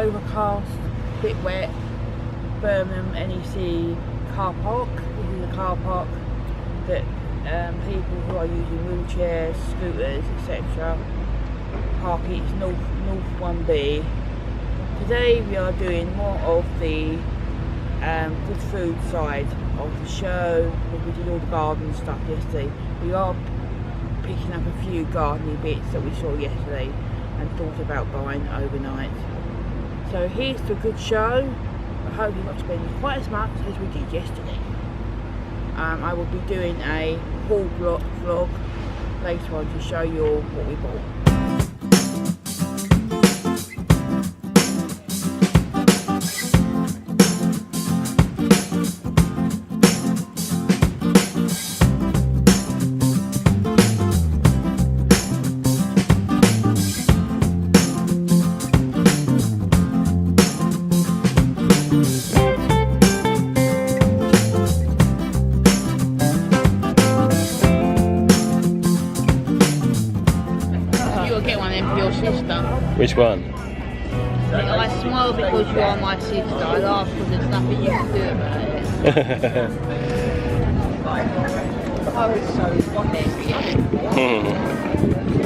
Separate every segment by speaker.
Speaker 1: overcast, a bit wet, Birmingham NEC car park. This is a car park that people who are using wheelchairs, scooters, etc. park. It's North 1B. Today we are doing more of the good food side of the show. We did all the garden stuff yesterday. We are picking up a few gardening bits that we saw yesterday and thought about buying overnight. So here's the good show. I hope you're not spending quite as much as we did yesterday. I will be doing a haul vlog later on to show you all what we bought.
Speaker 2: Which one?
Speaker 1: I smile because you are my sister. I laugh because there's nothing you can do about it. I was so funny.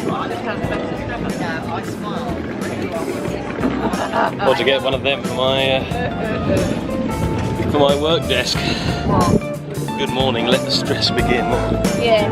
Speaker 1: I smile.
Speaker 2: Or to get one of them for my work desk.
Speaker 1: What?
Speaker 2: Good morning, let the stress begin.
Speaker 1: Yeah.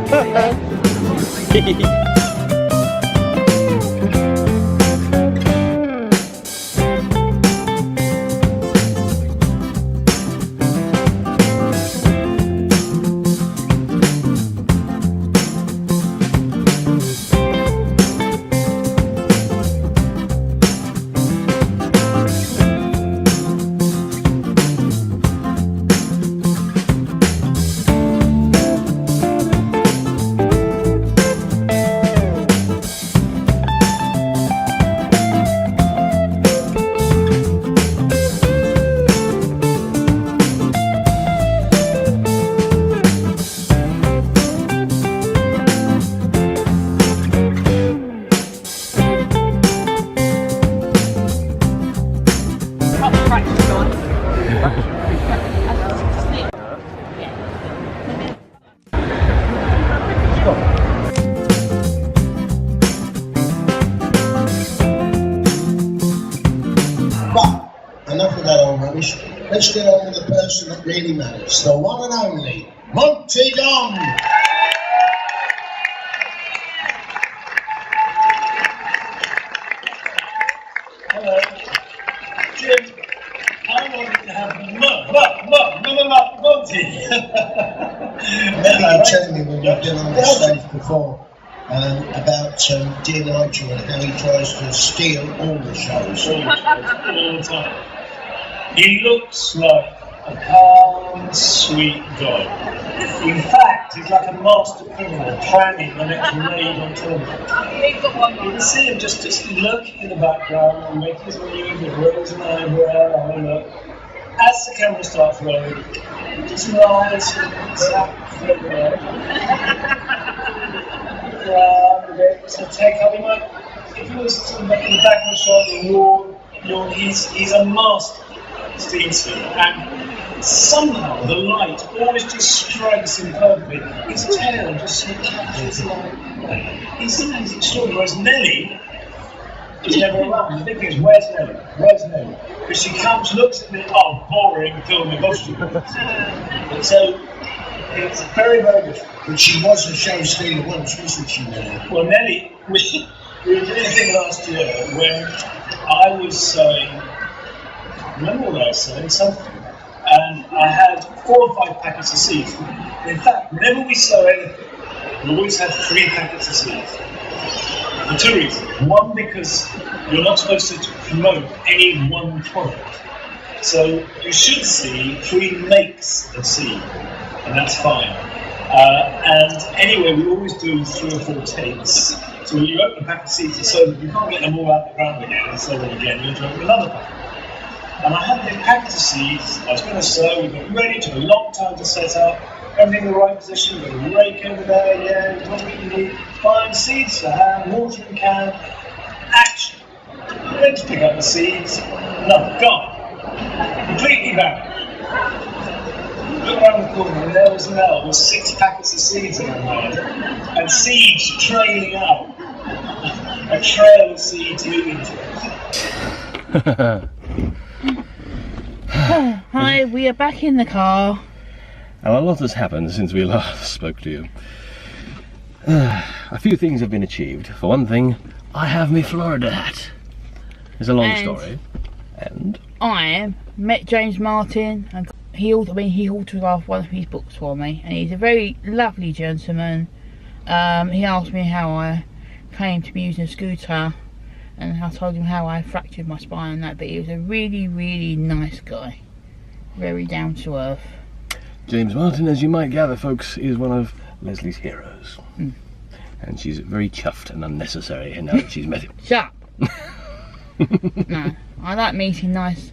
Speaker 3: Enough of that old rubbish. Let's get on with the person that really matters. The one and only Monty Don.
Speaker 4: Hello. Jim, I wanted to have Monty.
Speaker 3: Remember you telling me when you've been on the stage before about dear Nigel and how he tries to steal all the shows.
Speaker 4: All the time. He looks like a calm, sweet guy. In fact, he's like a master criminal planning the next raid on television. You can see him just lurking in the background and making his move with rose and eyebrow. And as the camera starts rolling, he just lies and zap floating out. So take up, if you was in the back of the shot, he's a master. Stevenson, and somehow the light always just strikes him perfectly. His tail just sort of catches light. He's extraordinary. Whereas Nelly is never around. The big thing is, where's Nelly? Where's Nelly? Because she comes, looks at me, oh, boring film in costume. So it's very, very different.
Speaker 3: But she was a show stealer once, wasn't she, Nelly?
Speaker 4: Well, Nelly, we were doing a thing last year when I was sewing. Remember what I was saying? Something. And I had 4 or 5 packets of seeds. In fact, whenever we sew anything, we always have 3 packets of seeds. For 2 reasons. One, because you're not supposed to promote any one product. So you should see 3 makes of seed, and that's fine. And anyway, we always do 3 or 4 takes. So when you open a packet of seeds to sow them, you can't get them all out the ground again and sow them again. You have to open another packet. And I had the packet of seeds, I was going to sow, we got ready, took a long time to set up, everything in the right position, got a rake over there, yeah, what we need, find seeds to hand, watering can, action. Then to pick up the seeds, No, gone. Completely vanished. Look around the corner and there was Mel with 6 packets of seeds in her hand and seeds trailing out. A trail of seeds moving to us.
Speaker 1: Hi, we are back in the car.
Speaker 2: And a lot has happened since we last spoke to you. A few things have been achieved. For one thing, I have my Florida hat. It's a long story. And
Speaker 1: I met James Martin and he autographed one of his books for me, and he's a very lovely gentleman. He asked me how I came to be using a scooter, and I told him how I fractured my spine and that, but he was a really, really nice guy. Very down to earth.
Speaker 2: James Martin, as you might gather, folks, is one of Lesley's heroes. And she's very chuffed and unnecessary now that she's met him.
Speaker 1: Shut up. No, I like meeting nice.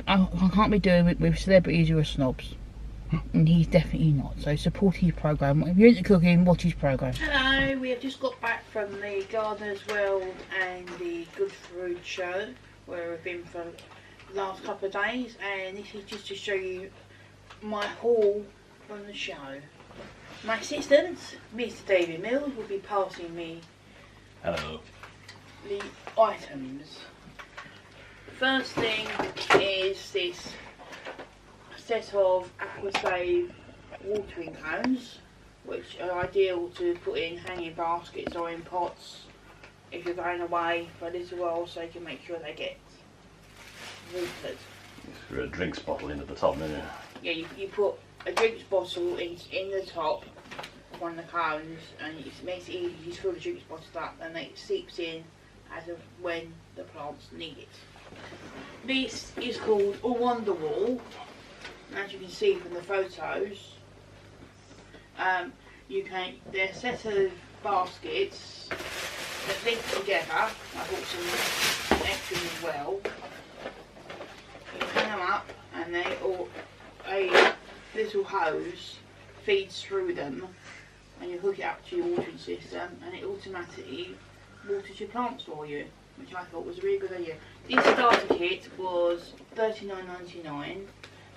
Speaker 1: I can't be doing it with celebrities who are snobs, and he's definitely not. So support his programme. If you're into cooking, watch his programme. Hello, we have just got back from the Gardener's World and the Good Food Show, where we've been for the last couple of days, and this is just to show you my haul from the show. My assistant, Mr. David Mills, will be passing me
Speaker 2: Hello.
Speaker 1: the items. First thing is this set of Aquasave watering cones, which are ideal to put in hanging baskets or in pots if you're going away for a little while, so you can make sure they get watered.
Speaker 2: For a drinks bottle in at the top, don't you?
Speaker 1: Yeah, you put a drinks bottle in the top of one of the cones, and it makes it easy. You just fill the drinks bottle up and it seeps in as of when the plants need it. This is called a wonder wall. As you can see from the photos, they're a set of baskets that link together. I bought some extras as well. You hang them up, and a little hose feeds through them, and you hook it up to your watering system, and it automatically waters your plants for you, which I thought was a really good idea. This starter kit was $39.99,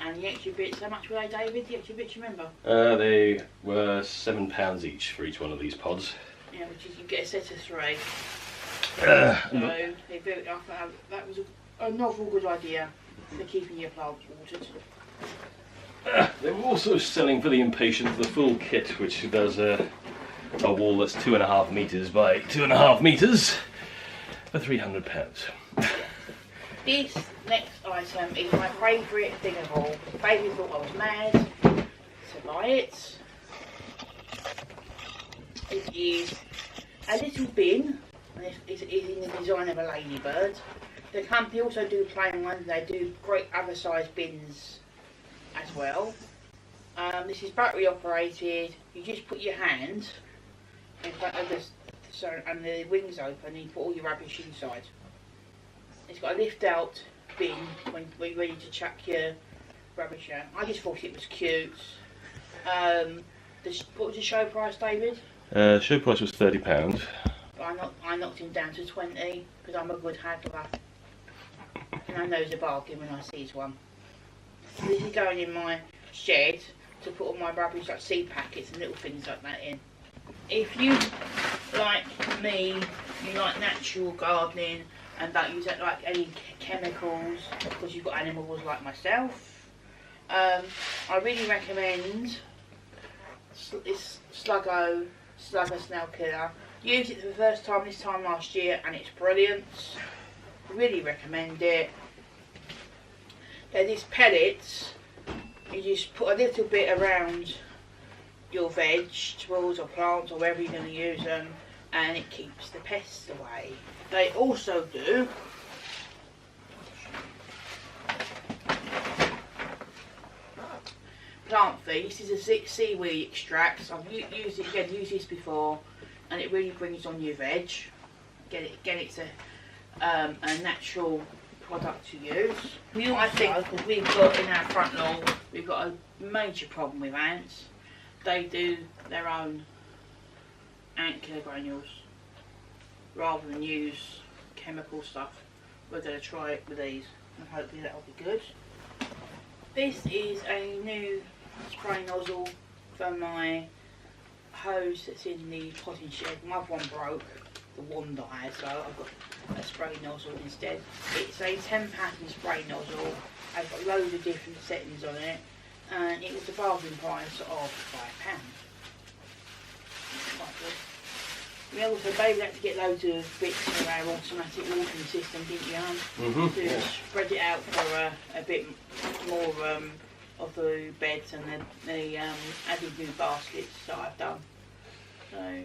Speaker 1: and the extra bits, how much were they, David? The extra bits, you remember?
Speaker 2: They were £7 each for each one of these pods.
Speaker 1: Yeah, which is, you get a set of 3. So they built it up. That was a novel good idea for keeping your plants watered.
Speaker 2: They were also selling for the impatient the full kit, which does a wall that's 2.5 metres by 2.5 metres for £300.
Speaker 1: This next item is my favourite thing of all. Baby thought I was mad to buy it. It is a little bin, and it's in the design of a ladybird. The company also do plain ones, and they do great other size bins as well. This is battery operated. You just put your hand in front of and the wings open, and you put all your rubbish inside. It's got a lift out bin when you're ready to chuck your rubbish out. I just thought it was cute. What was the show price, David?
Speaker 2: Show price was £30.
Speaker 1: I knocked him down to 20 because I'm a good haggler. And I know it's a bargain when I see one. This is going in my shed to put all my rubbish, like seed packets and little things like that in. If you, like me, you like natural gardening and don't use like any chemicals because you've got animals like myself, I really recommend this Slugger Snail Killer. Used it for the first time this time last year and it's brilliant. Really recommend it. They're these pellets. You just put a little bit around your vegetables or plants or wherever you're going to use them, and it keeps the pests away. They also do plant feed. This is a seaweed extract. I've used this before, and it really brings on your veg. Again, it's a natural product to use. I think because we've got in our front lawn, we've got a major problem with ants. They do their own ant killer granules rather than use chemical stuff. we're going to try it with these, and hopefully that'll be good. This is a new spray nozzle for my hose that's in the potting shed. My other one broke, the one died, so I've got a spray nozzle instead. It's a 10 pattern spray nozzle. I've got loads of different settings on it, and it was the bargain price of £5. Quite good. We also maybe had to get loads of bits for our automatic watering system, didn't you, to spread it out for a bit more of the beds and the added new baskets that I've done. So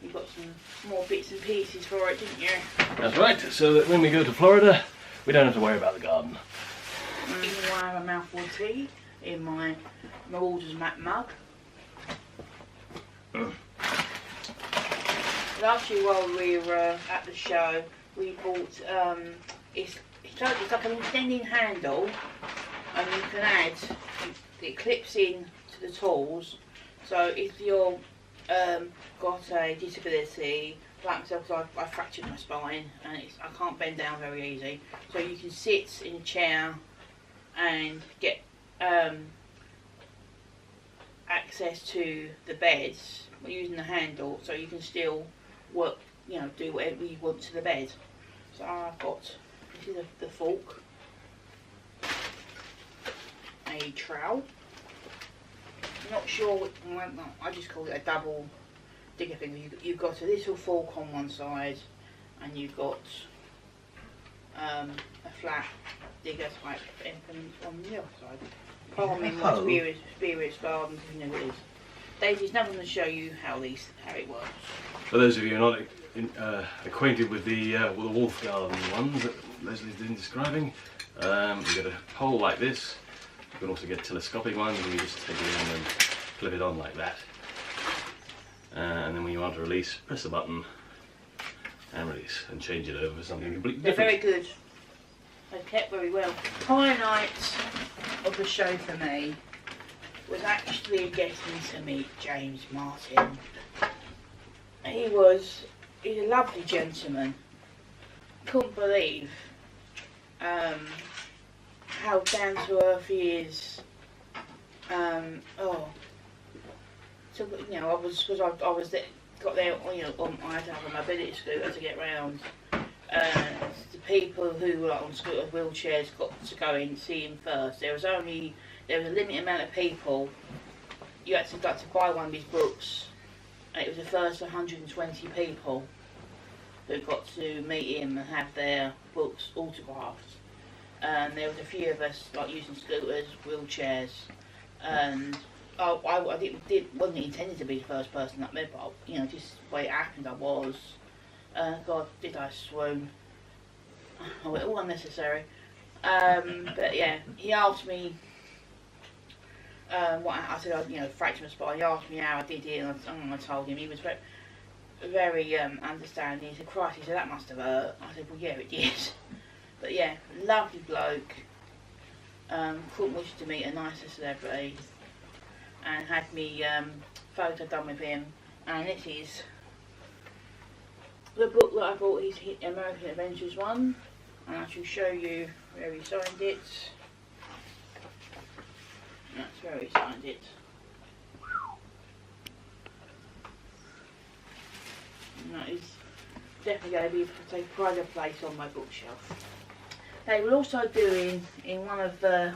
Speaker 1: you've got some more bits and pieces for it, didn't you?
Speaker 2: That's right, so that when we go to Florida, we don't have to worry about the garden.
Speaker 1: Even though I have a mouthful of tea in my Marauders Map mug. Last year while we were at the show, we bought, it's like an extending handle, and you can add, it clips in to the tools, so if you're got a disability, like myself, because I fractured my spine, and I can't bend down very easy, so you can sit in a chair and get access to the beds using the handle, so you can still work, you know, do whatever you want to the bed. So I've got, this is the fork, a trowel, I'm not sure what, I just call it a double digger thing. You've got a little fork on one side, and you've got a flat digger type implement on the other side. Farming my Spirits Gardens, if you know what it is. Daisy's now going to show you how it works.
Speaker 2: For those of you who are not acquainted with the wolf garden ones that Lesley's been describing, you get a pole like this. You can also get telescopic ones, and you just take it in and clip it on like that. And then when you want to release, press the button and release, and change it over for something completely different.
Speaker 1: They're very good. They're kept very well. Highlight of the show for me was actually getting to meet James Martin. He's a lovely gentleman. Couldn't believe how down to earth he is. So you know, I was there, got there, you know, I had to have a mobility scooter to get round. The people who were on scooter wheelchairs got to go in and see him first. There was a limited amount of people. You had to buy one of his books, and it was the first 120 people who got to meet him and have their books autographed. And there was a few of us like using scooters, wheelchairs, and I wasn't intended to be the first person up there, but you know, just the way it happened, I was. God, did I swoon? Oh, all unnecessary. But yeah, he asked me what I said. You know, fractured my spine. He asked me how I did it, and I told him. He was very understanding. He said, "Christ," he said, "that must have hurt." I said, "Well, yeah, it did." But yeah, lovely bloke. Couldn't wish to meet a nicer celebrity, and had me photo done with him. And this is the book that I bought, his American Adventures one, and I shall show you where he signed it. That's where he signed it. And that is definitely going to take pride of place on my bookshelf. They were also doing, in one of the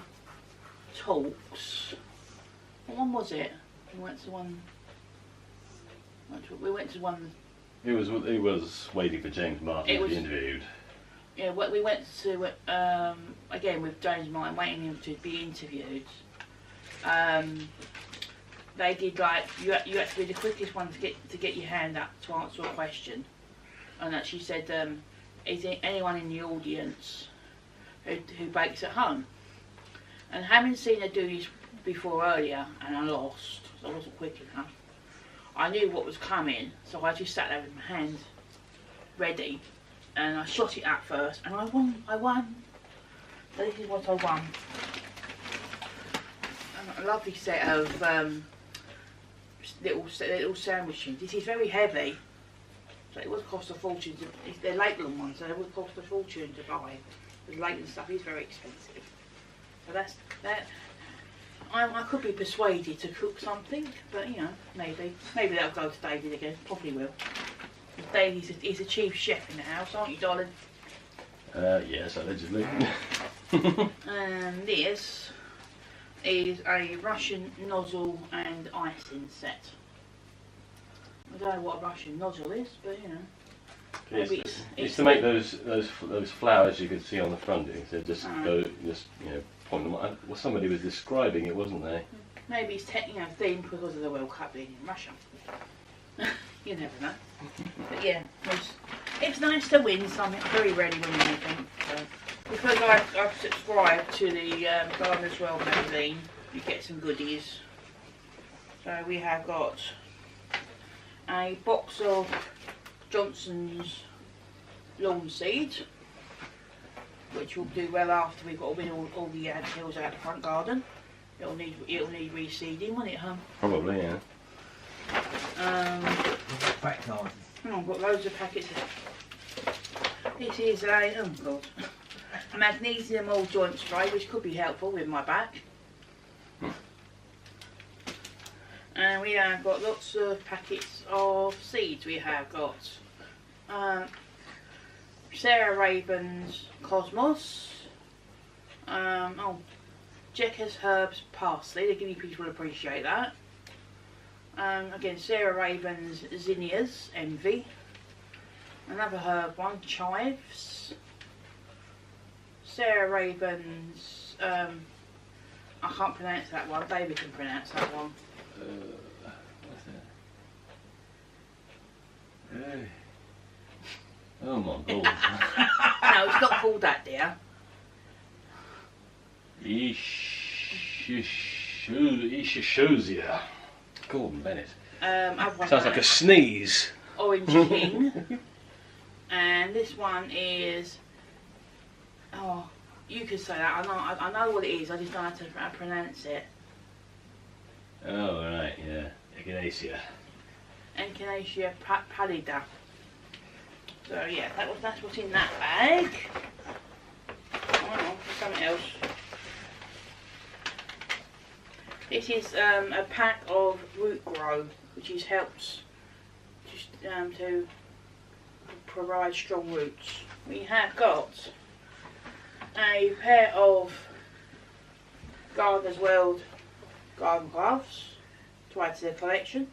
Speaker 1: talks, what one was it? We went to one.
Speaker 2: He was waiting for James Martin to be interviewed.
Speaker 1: Yeah, we went to again with James Martin, waiting him to be interviewed. They did like you had to be the quickest one to get your hand up to answer a question, and that she said, "Is there anyone in the audience who bakes at home?" And having seen her do this before earlier, and I lost, so I wasn't quick enough. I knew what was coming, so I just sat there with my hand ready, and I shot it at first, and I won. So this is what I won. A lovely set of little sandwiches. This is very heavy, So it would cost a fortune to, if they're Lakeland ones, so it would cost a fortune to buy. Because Lakeland stuff is very expensive. So that's that. I could be persuaded to cook something, but you know, maybe that'll go to David again. Probably will. David's he's a chief chef in the house, aren't you, darling?
Speaker 2: Yes, allegedly.
Speaker 1: And this is a Russian nozzle and icing set. I don't know what a Russian nozzle is, but you know. Maybe
Speaker 2: it's to make those flowers you can see on the front. So just point them. Well, somebody was describing it, wasn't they?
Speaker 1: Maybe it's themed because of the World Cup being in Russia. You never know. But yeah, it's nice to win something. I very rarely win anything. So, because I've subscribed to the Gardener's World magazine, you get some goodies. So we have got a box of Johnson's lawn seeds, which will do well after we've got to win all the hills out the front garden. It'll need reseeding, won't it, hon?
Speaker 2: Probably, yeah.
Speaker 1: I've got loads of packets of. This is a magnesium oil joint spray, which could be helpful with my back. And we have got lots of packets of seeds. We have got Sarah Raven's Cosmos, Jecker's Herbs Parsley. The guinea pigs will appreciate that. Again, Sarah Raven's Zinnias Envy. Another herb one, Chives. Sarah Raven's I can't pronounce that one. David can pronounce that one.
Speaker 2: What's that? Hey. Oh my god.
Speaker 1: No, it's not called that, dear.
Speaker 2: Ishishuzia. Gordon Bennett.
Speaker 1: Sounds
Speaker 2: like a sneeze.
Speaker 1: Orange King. And this one is, oh, you could say that. I know what it is. I just don't know how to pronounce it.
Speaker 2: Oh right, yeah, Echinacea.
Speaker 1: Echinacea pallida. So yeah, that's what's in that bag. Oh, something else. This is a pack of root grow, which helps just to provide strong roots. We have got a pair of Gardener's World garden gloves to add to the collection.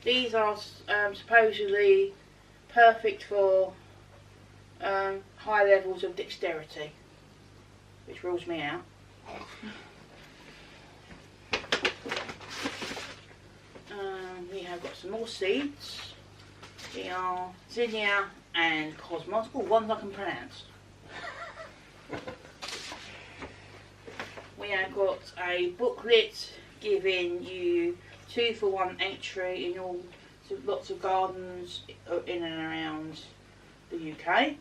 Speaker 1: These are supposedly perfect for high levels of dexterity, which rules me out. We have got some more seeds. They are Zinnia and Cosmos. Oh, ones I can pronounce. We have got a booklet giving you 2-for-1 entry in lots of gardens in and around the UK.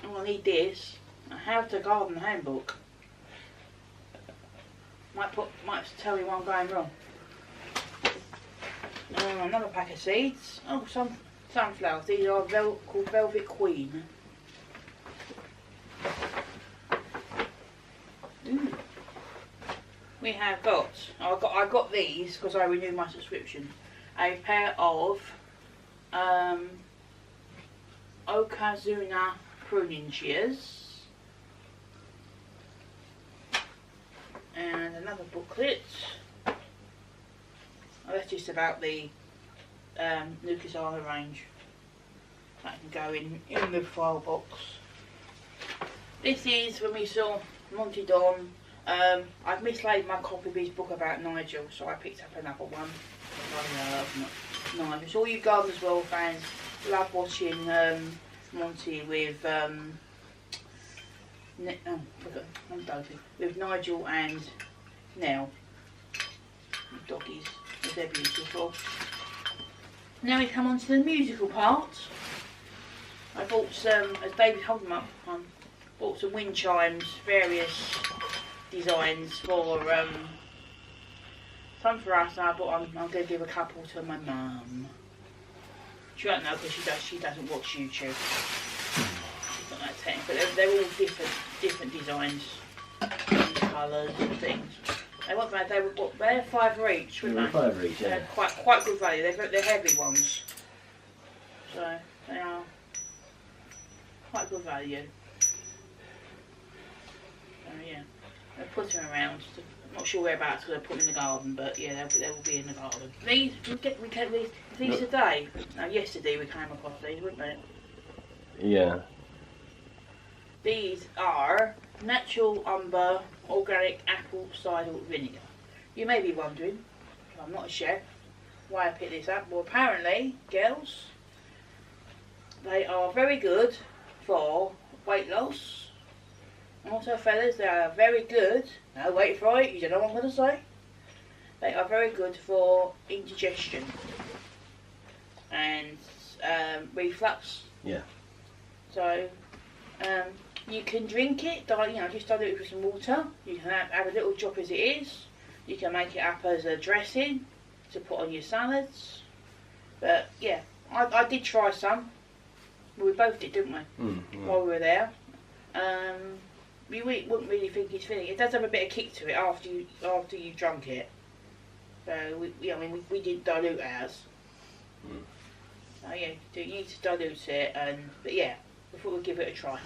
Speaker 1: Oh, I need this. A How to Garden Handbook. Might tell me what I'm going wrong. Another pack of seeds. Oh, some sunflowers. These are called Velvet Queen. Ooh. We have got. I got these because I renewed my subscription. A pair of Okazuna pruning shears. And another booklet. Oh, that's just about the Lucas Arla range. That can go in the file box. This is when we saw Monty Don. I've mislaid my copy of his book about Nigel, so I picked up another one. Nigel. So all you Gardener's World fans love watching Monty with with Nigel and Nell. The doggies, they're beautiful. Now we come on to the musical part. I bought some, as David hold them up, bought some wind chimes, various designs for some for us, but I'm going to give a couple to my mum. She won't know because she doesn't watch YouTube. She's not that technical, but they're all different designs, and colours and things. They're £5 each, wouldn't they?
Speaker 2: £5 each, yeah.
Speaker 1: They're quite good value. They're heavy ones, so they are quite good value. So yeah, they'll put them around. I'm not sure whereabouts because I put them in the garden, but yeah, they will be in the garden. These today. No, yesterday we came across these, wouldn't we?
Speaker 2: Yeah.
Speaker 1: These are natural umber organic apple cider vinegar. You may be wondering, I'm not a chef, why I picked this up. Well, apparently, girls, they are very good for weight loss. And also, fellas, they are very good. Now, wait for it, you don't know what I'm going to say. They are very good for indigestion and reflux.
Speaker 2: Yeah.
Speaker 1: So, you can drink it, just dilute it with some water. You can have a little drop as it is. You can make it up as a dressing to put on your salads. But yeah, I did try some. Well, we both did, didn't we? While we were there. You wouldn't really think it's filling. It does have a bit of kick to it after you drunk it. So we didn't dilute ours. So yeah, you need to dilute it, but yeah, before we give it a try.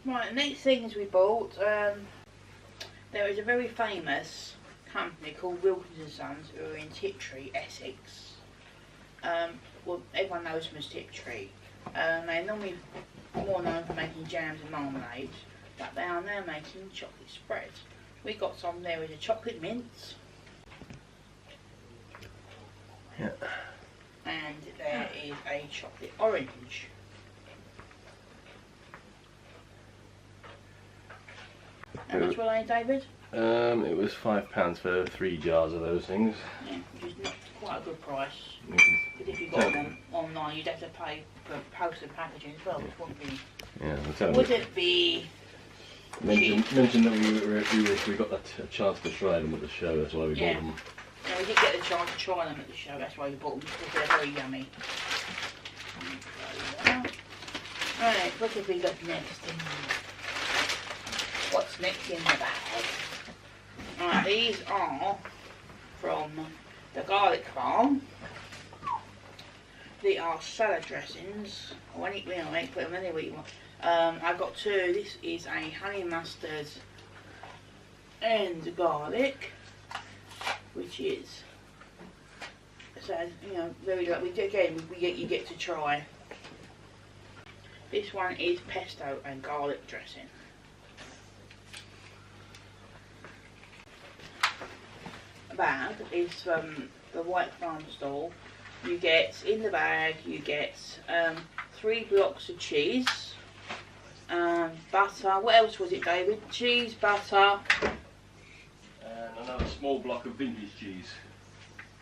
Speaker 1: Right, next things we bought. There is a very famous company called Wilkins & Sons who are in Tiptree, Essex. Well, everyone knows them as Tiptree. They're normally more known for making jams and marmalades, but they are now making chocolate spread. We got some. There is a chocolate mint.
Speaker 2: Yeah.
Speaker 1: And there is a chocolate orange. How much were they, David?
Speaker 2: It was £5 for 3 jars of those things.
Speaker 1: Yeah, which is not quite a good price. But if you got them online, you'd have to pay for postal packaging as well, which wouldn't be.
Speaker 2: Yeah,
Speaker 1: Wouldn't be.
Speaker 2: Mention that we got that chance to try them at the show. That's why we bought them.
Speaker 1: Yeah, we did get the chance to try them at the show. That's why we bought them because they're very yummy. Right, what have we got next? What's next in the bag? Right, these are from the Garlic Farm. They are salad dressings. Put them anywhere you want. I've got two. This is a honey mustard and garlic, which is very like you get to try. This one is pesto and garlic dressing. Bag is from the White Farm store. You get in the bag, you get 3 blocks of cheese, butter. What else was it, David? Cheese, butter,
Speaker 2: and another small block of vintage cheese.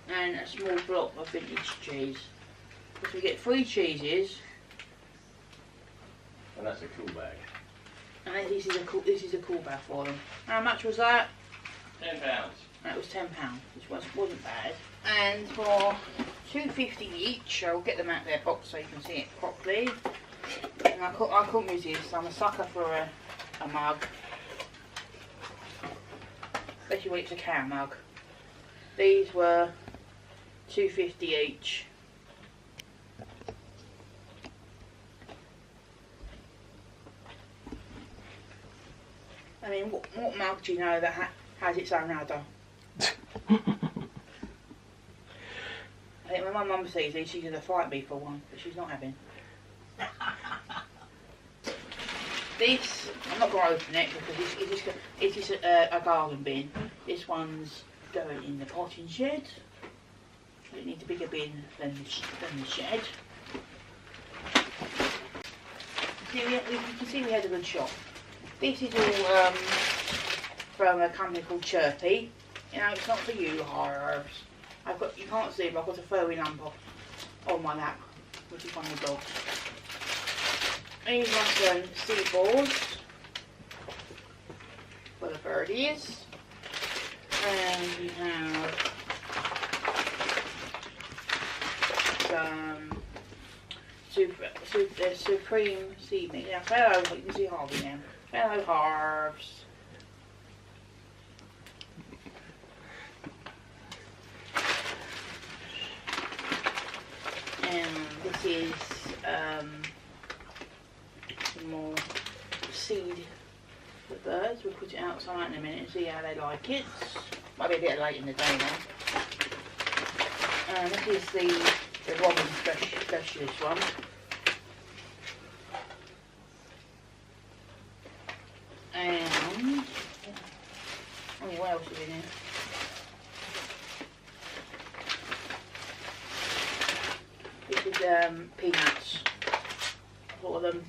Speaker 1: And a small block of vintage cheese. So we get 3 cheeses.
Speaker 2: And that's a cool bag.
Speaker 1: And this is a cool bag for them. How much was that?
Speaker 2: £10.
Speaker 1: That was £10, which wasn't bad. And for £2.50 each, I'll get them out of their box so you can see it properly. And I couldn't resist. I'm a sucker for a mug, especially when it's a cow mug. These were £2.50 each. I mean, what mug do you know that has its own udder? I think when my mum sees these, she's going to fight me for one, but she's not having. This, I'm not going to open it because it is a garden bin. This one's going in the potting shed. It needs a bigger bin than the shed. You can see we had a good shop. This is all from a company called Chirpy. It's not for you, herbs. You can't see, but I've got a furry lump on my lap, which is one of the dogs. These are some seed balls for the birdies. And we have supreme seed meat. Now, hello, you can see Harvey now. Hello, Harves. And this is some more seed for the birds. We'll put it outside in a minute and see how they like it. Might be a bit late in the day now. And this is the robin specialist one. And what else is in here? This is peanuts for them.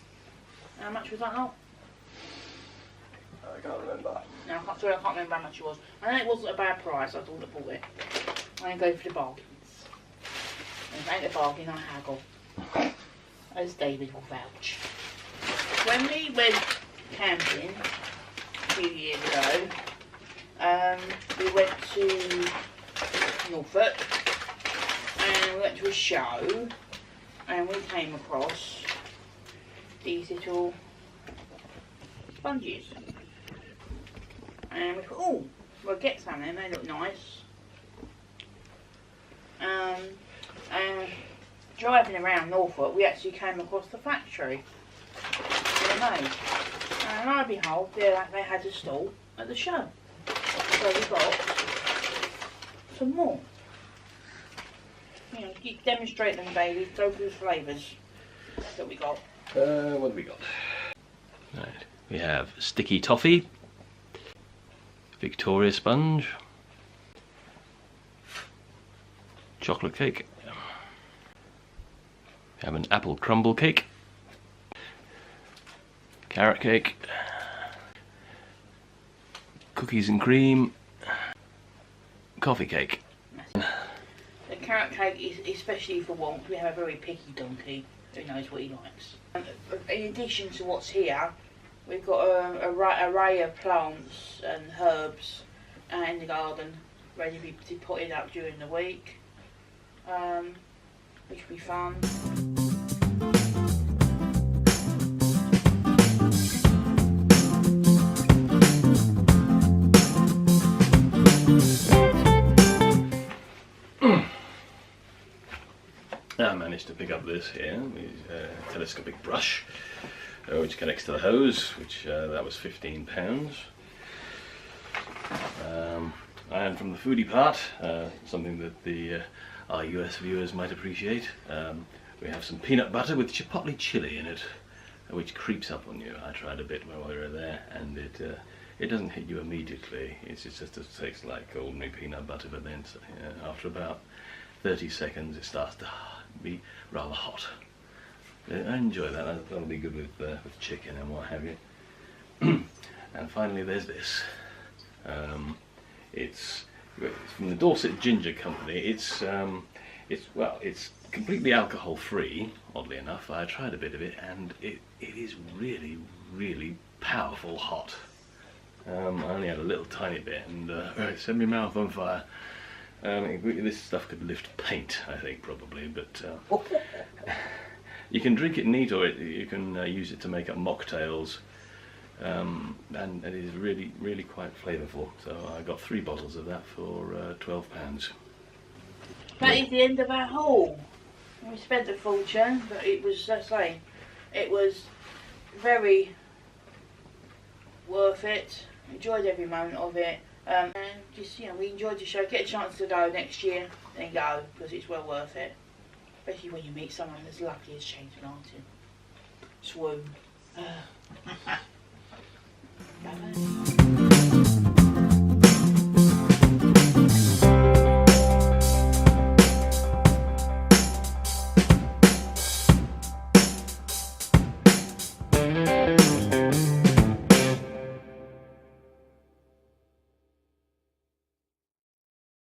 Speaker 1: How much was that out?
Speaker 2: I can't remember.
Speaker 1: No, I can't remember how much it was. I know it wasn't a bad price, I thought I bought it. I didn't go for the bargains. If it ain't a bargain, I haggle. As David will vouch. When we went camping a few years ago, we went to Norfolk and we went to a show and we came across these little sponges. And we thought, oh, we'll get some of them, they look nice. And driving around Norfolk, we actually came across the factory they made. And lo and behold, they had a stall at the show. So we got some more. You know, you demonstrate them, baby. Go through the flavours that we got.
Speaker 2: What have we got? Right, we have sticky toffee, Victoria sponge, chocolate cake, we have an apple crumble cake, carrot cake, cookies and cream, coffee cake.
Speaker 1: The carrot cake is especially for Wonk. We have a very picky donkey who knows what he likes. In addition to what's here, we've got an array of plants and herbs in the garden ready to be potted up during the week, which will be fun.
Speaker 2: I managed to pick up this here, telescopic brush, which connects to the hose, which that was £15. And from the foodie part, something that our US viewers might appreciate, we have some peanut butter with chipotle chili in it, which creeps up on you. I tried a bit while we were there, and it doesn't hit you immediately. It's just it tastes like ordinary peanut butter, but then after about 30 seconds it starts to be rather hot. I enjoy that. That'll be good with chicken and what have you. And finally there's this. It's from the Dorset Ginger Company. It's completely alcohol free, oddly enough. I tried a bit of it and it is really, really powerful hot. I only had a little tiny bit and it set my mouth on fire. This stuff could lift paint, I think, probably, but you can drink it neat, or you can use it to make up mocktails, and it is really, really quite flavourful. So I got 3 bottles of that for £12.
Speaker 1: That is the end of our haul. We spent a fortune, but it was, as I say, it was very worth it. Enjoyed every moment of it. And just, you know, we enjoyed the show. Get a chance to go next year, then go, because it's well worth it. Especially when you meet someone as lucky as James Martin. Swoon. Bye-bye.